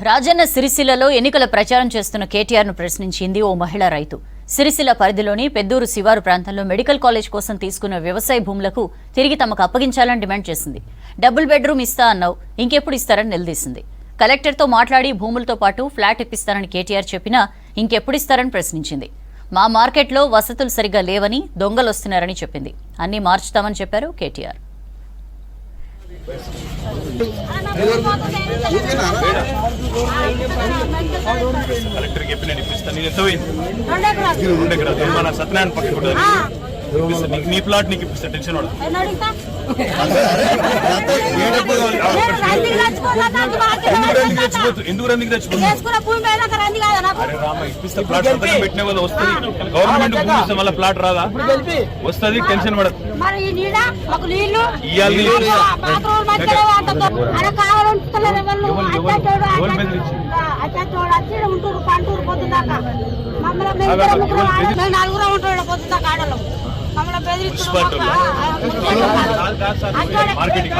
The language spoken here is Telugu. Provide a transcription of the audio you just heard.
రాజన్న సిరిసిల్లలో ఎన్నికల ప్రచారం చేస్తున్న కేటీఆర్ను ప్రశ్నించింది ఓ మహిళా రైతు. సిరిసిల్ల పరిధిలోని పెద్దూరు శివారు ప్రాంతంలో మెడికల్ కాలేజ్ కోసం తీసుకున్న వ్యవసాయ భూములకు తిరిగి తమకు అప్పగించాలని డిమాండ్ చేసింది. డబుల్ బెడ్రూమ్ ఇస్తా అన్నావు, ఇంకెప్పుడు ఇస్తారని నిలదీసింది. కలెక్టర్తో మాట్లాడి భూములతో పాటు ఫ్లాట్ ఇప్పిస్తారని కేటీఆర్ చెప్పినా ఇంకెప్పుడు ఇస్తారని ప్రశ్నించింది. మా మార్కెట్లో వసతులు సరిగ్గా లేవని, దొంగలు వస్తున్నారని చెప్పింది. అన్నీ మార్చుతామని చెప్పారు కేటీఆర్. కలెక్టర్ చెప్పి నేను ఇప్పిస్తాను. నేను ఎంత పోయింది 2 ఎకరాలు మన సత్యనారాయణ పక్కన నీ ప్లాట్ నీకు ఇప్పిస్తా. టెన్షన్ వాడు ఎందుకు రందికి ఇప్పిస్తా. ప్లాట్ పెట్టినా కదా వస్తుంది. గవర్నమెంట్ భూమి మళ్ళీ ప్లాట్ రాదా? వస్తుంది. టెన్షన్ పడదు. మార్కెటింగ్